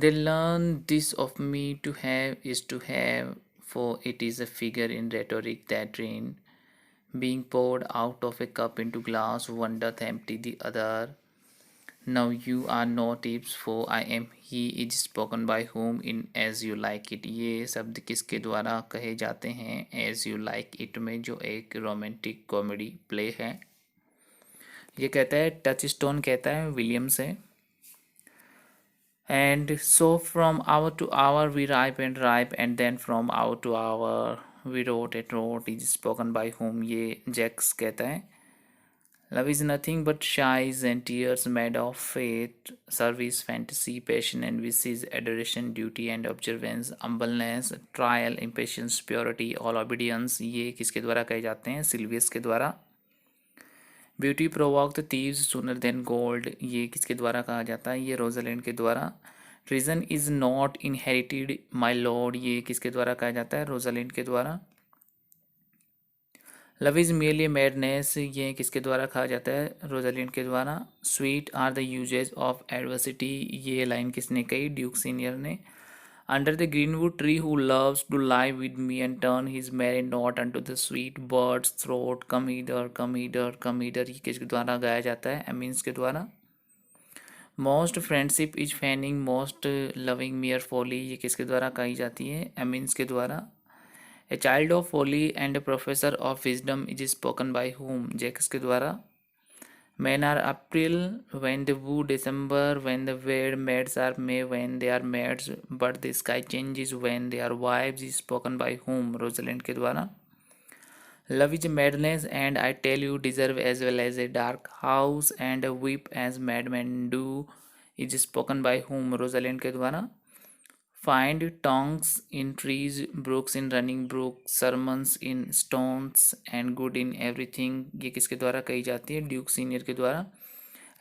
They learn this of me to have is to have, for it is a figure in rhetoric that rain, being poured out of a cup into glass, one doth empty the other. Now you are not tips for I am he is spoken by whom in as you like it। ये शब्द किसके द्वारा कहे जाते हैं as you like it में, जो एक रोमांटिक कॉमेडी प्ले है। ये कहता है, टच स्टोन कहता है विलियम से। And so from hour to hour we ripe and then from hour to hour we wrote and wrote is spoken by whom, ये जैक्स कहता है। Love is nothing but sighs and tears made of faith, service, fantasy, passion and wishes, adoration, duty and observance, humbleness, trial, impatience, purity, all obedience। ये किसके द्वारा कहे जाते हैं? Silvius के द्वारा। Beauty provoke the thieves sooner than gold, ये किसके द्वारा कहा जाता है? ये रोजालैंड के द्वारा। Reason is not inherited my lord, ये किसके द्वारा कहा जाता है? रोजालैंड के द्वारा। लव इज मियरली मैडनेस, ये किसके द्वारा कहा जाता है? रोजालिंड के द्वारा। Sweet are the uses of adversity, ये लाइन किसने कही? ड्यूक सीनियर ने। Under the greenwood tree who loves to lie with me and turn his merry note unto the sweet birds throat, come hither come hither come hither, ये किसके द्वारा गाया जाता है? एमिन्स के द्वारा। Most friendship is feigning most loving mere folly, ये किसके द्वारा कही जाती है? एमिन्स के द्वारा। A child of folly and a professor of wisdom is spoken by whom? Jaques के द्वारा। Men are April when they woo December, when the weird maids are May when they are maids, but the sky changes when they are wives is spoken by whom? Rosalind के द्वारा। Love is madness and I tell you deserve as well as a dark house and a whip as madmen do is spoken by whom? Rosalind के द्वारा। Find tongues in trees, brooks in running brooks, sermons in stones and good in everything, ये किसके द्वारा कही जाती है? Duke senior के द्वारा।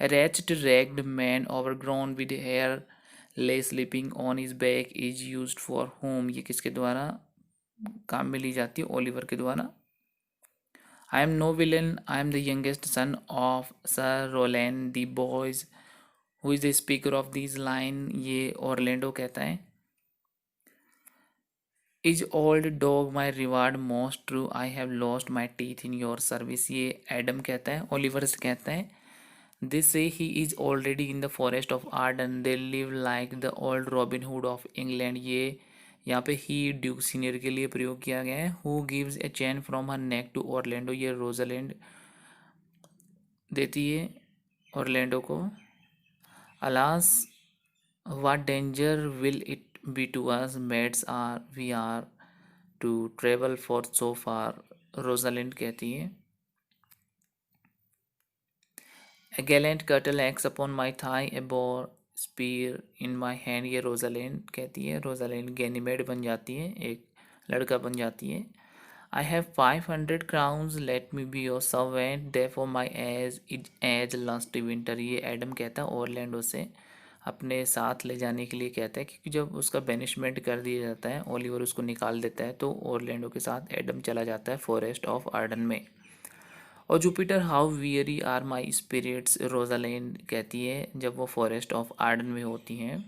A wretched ragged man overgrown with hair lay sleeping on his back is used for whom, ये किसके द्वारा काम में ली जाती है? ओलिवर के द्वारा। I am no villain, I am the youngest son of Sir Roland the boys who is the speaker of these line, ये ऑरलैंडो कहता है। Is old dog my reward most true I have lost my teeth in your service, ये Adam कहता है। Oliver से कहता है, this से he is already in the forest of Ardern they live like the old robin hood of England, ये यहाँ पे ही ड्यूक सीनियर के लिए प्रयोग किया गया है। Who gives a chain from her neck to Orlando, ये रोजालैंड देती है ऑरलैंडो को। Alas what danger will it be to us maids are we are to travel for so far, Rosalind कहती है। A gallant curtle acts upon my thigh, a boar spear in my hand, ये Rosalind कहती है। Rosalind Ganymede बन जाती है, एक लड़का बन जाती है। I have 500 crowns, let me be your servant, therefore my age last winter, ये एडम कहता है ओरलैंडो से, अपने साथ ले जाने के लिए कहता है, क्योंकि जब उसका बेनिशमेंट कर दिया जाता है, ओलिवर उसको निकाल देता है, तो ओरलैंडो के साथ एडम चला जाता है फॉरेस्ट ऑफ आर्डन में। और Jupiter how weary are my spirits, Rosalind कहती है जब वो फॉरेस्ट ऑफ आर्डन में होती हैं,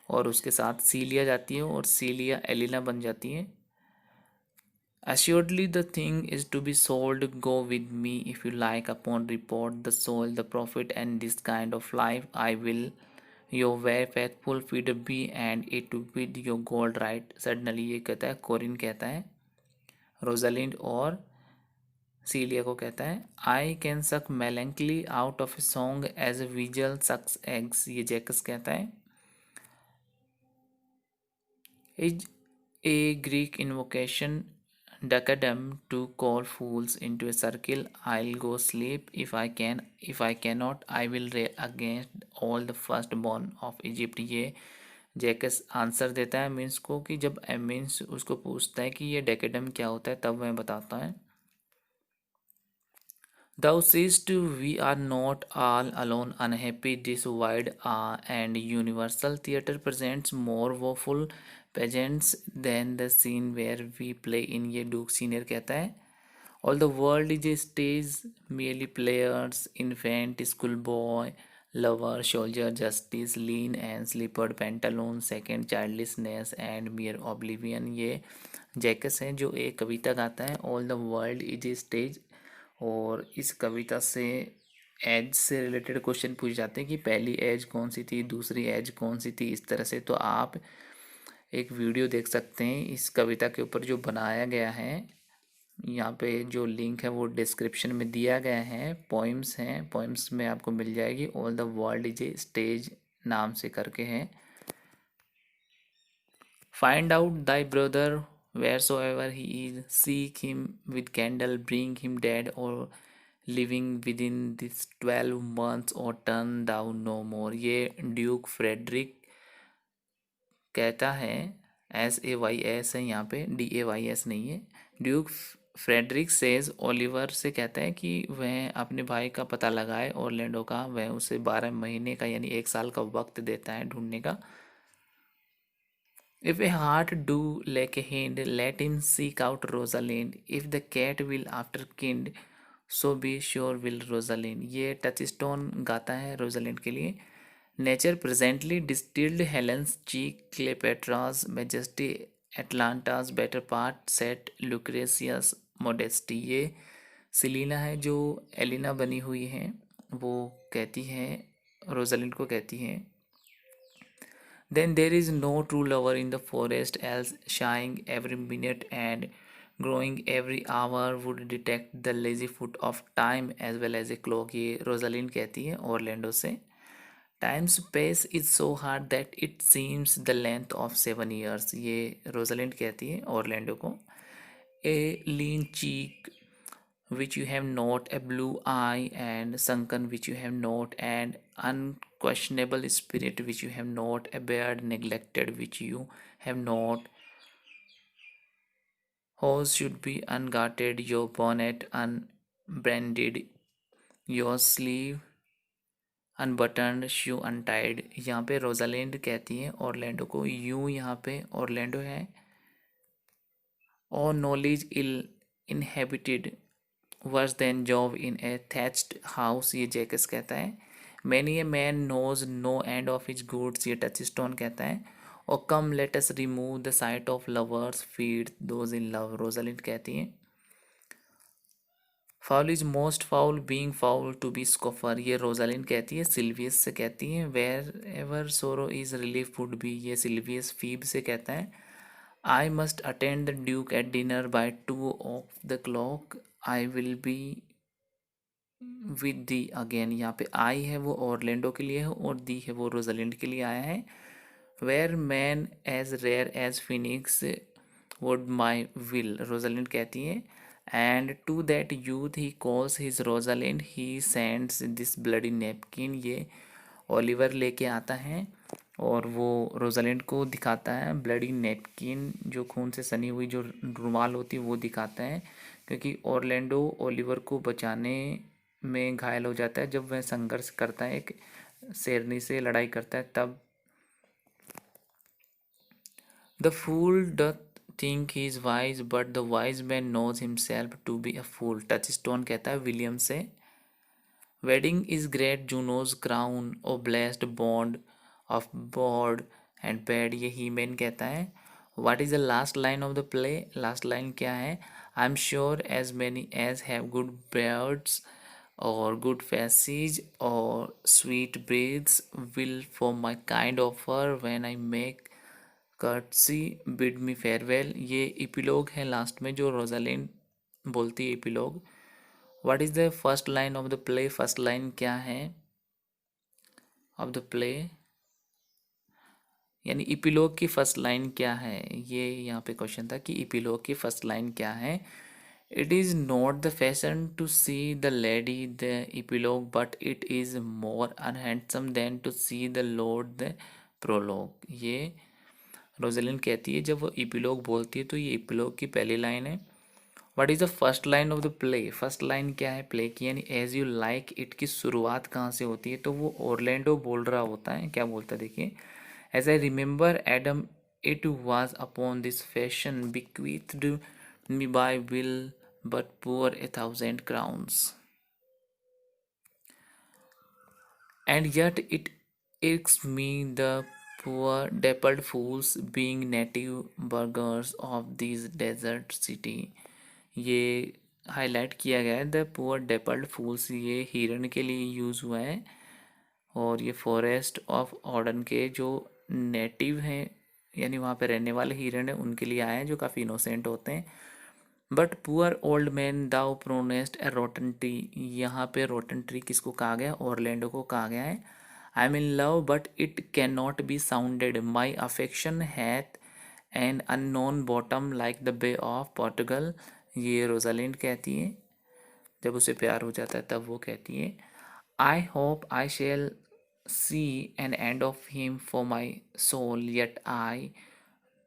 और उसके साथ सीलिया जाती है और सीलिया एलिना बन जाती है। Assuredly the thing is to be sold, go with me if you like, upon report the soul, the profit and this kind of life I will your very faithful feeder be and it with your gold right suddenly, ये कहता है कोरिन कहता है Rosalind और सीलिया को कहता है। I can suck melancholy out of a song as a weasel sucks eggs, ये जैकस कहता है। Is a Greek invocation decadum to call fools into a circle, I'll go sleep if I can, if I cannot I will rail against all the firstborn of Egypt, ये Jacques answer देता है means को, कि जब means उसको पूछता है कि ये डेकेडम क्या होता है, तब वह बताता है। Thou seest we are not all alone unhappy, this wide and universal theatre presents more woeful pageants than the scene where we play in, ये डूक सीनियर कहता है। All the world is a stage, merely players, infant, schoolboy, lover, soldier, justice, lean and slippered pantaloon, second childlessness and mere oblivion। ये Jacques है जो एक कविता गाता है, all the world is a stage. और इस कविता से एज से रिलेटेड क्वेश्चन पूछे जाते हैं कि पहली एज कौन सी थी, दूसरी एज कौन सी थी, इस तरह से। तो आप एक वीडियो देख सकते हैं इस कविता के ऊपर जो बनाया गया है। यहाँ पे जो लिंक है वो डिस्क्रिप्शन में दिया गया है। पोइम्स हैं, पोइम्स में आपको मिल जाएगी। All the world is a stage नाम से करके है। Find out thy brother wheresoever he is, seek him with candle, bring him dead or living within this 12 months or turn thou no more। ये Duke Frederick कहता है, SAYS है यहाँ पे, DAYS नहीं है। ड्यूक फ्रेडरिक सेज ओलिवर से कहता है कि वह अपने भाई का पता लगाए ऑरलैंडो का। वह उसे 12 महीने का यानी 1 साल का वक्त देता है ढूंढने का। If a heart do lack a hand, let him seek out Rosalind. If the cat will after kind, so be sure will Rosalind। ये टचस्टोन गाता है रोजालिंड के लिए। Nature presently distilled Helen's cheek, Cleopatra's majesty, Atalanta's better part, sad Lucretia's modesty. ये सिलीना है जो Elina बनी हुई है, वो कहती है, रोजालिंड को कहती है। Then there is no true lover in the forest, else shying every minute and growing every hour would detect the lazy foot of time as well as a clock। ये रोजालिंड कहती है Orlando से। Time's pace is so hard that it seems the length of 7 years। ये Rosalind कहती है Orlando को। A lean cheek which you have not, a blue eye and sunken which you have not, and unquestionable spirit which you have not, a beard neglected which you have not, hose should be unguarded, your bonnet unbranded, your sleeve unbuttoned, shoe untied. यहाँ पे Rosalind कहती है Orlando को, you यहाँ पे Orlando है। और knowledge ill inhabited worse than Jove in a thatched house, ये जैकस कहता है। Many a man knows no end of his goods, ये टचस्टोन कहता है। और come let us remove the sight of lovers, feed those in love, Rosalind कहती है। Foul is most foul being foul to be scoffer, ये Rosalind कहती है, Silvius से कहती है। Wherever sorrow is relief would be, ये Silvius Phebe से कहता है। I must attend the duke at dinner by 2 o'clock, I will be with thee again. यहाँ पे आई है वो ऑरलैंडो के लिए है और दी है वो रोजालिंड के लिए आया है। Where man as rare as phoenix would my will, Rosalind कहती है। And to that youth he calls his Rosalind, he sends this bloody napkin, ये ओलिवर लेके आता है और वो रोजालिंड को दिखाता है ब्लडी नेपकिन, जो खून से सनी हुई जो रुमाल होती है वो दिखाता है। क्योंकि ऑरलैंडो ओलिवर को बचाने में घायल हो जाता है जब वह संघर्ष करता है, एक शेरनी से लड़ाई करता है तब। The fool doth think he is wise but the wise man knows himself to be a fool, Touchstone कहता है विलियम से। Wedding is great Juno's crown, O blessed bond of board and bed, ये Hymen कहता है। What is the last line of the play, last line क्या है। I am sure as many as have good beards or good faces or sweet breaths will for my kind offer when I make courtesy bid me farewell। ये इपिलोग है last में जो Rosalind बोलती है epilogue. What is the first line of the play, first line क्या है of the play, यानी इपिलोग की फर्स्ट लाइन क्या है, ये यहाँ पे क्वेश्चन था कि इपिलोग की फर्स्ट लाइन क्या है। It is not the fashion to see the lady the epilogue, but it is more unhandsome than to see the lord the prologue। ये रोजालिंड कहती है जब वो इपिलोग बोलती है तो ये इपिलोग की पहली लाइन है। What is the first line of the play, first line क्या है प्ले की, यानी एज यू लाइक इट की शुरुआत कहाँ से होती है, तो वो ऑरलैंडो बोल रहा होता है। क्या बोलता है देखिए, as I remember Adam it was upon this fashion bequeathed me by will but poor 1,000 crowns। And yet it irks me the poor dappled fools being native burghers of these desert city. ये highlight किया गया है, the poor डेपल्ड फूल्स, ये हिरन के लिए use हुआ है। और ये फॉरेस्ट ऑफ ऑर्डन के जो नेटिव हैं, यानी वहाँ पे रहने वाले हिरन हैं, उनके लिए आए हैं जो काफ़ी इनोसेंट होते हैं। But poor old man thou prunest a rotten tree, यहाँ पे रोटन ट्री किसको कहा गया? ऑरलैंडो को कहा गया है। I am in love but it can not be sounded, my affection hath an unknown bottom like the bay of Portugal, ये रोजालिंड कहती है। जब उसे प्यार हो जाता है तब वो कहती है, I hope I shall see an end of him for my soul yet I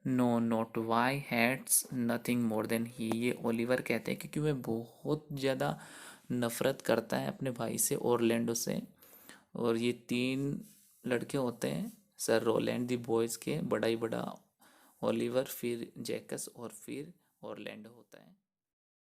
know not why hates nothing more than he, ये ओलिवर कहते हैं क्योंकि वह बहुत ज़्यादा नफ़रत करता है अपने भाई से, ओरलैंडो से। और ये तीन लड़के होते हैं सर रोलैंड दी बॉयज़ के, बड़ा ही बड़ा ओलिवर, फिर जैकस और फिर ओरलैंडो होता है।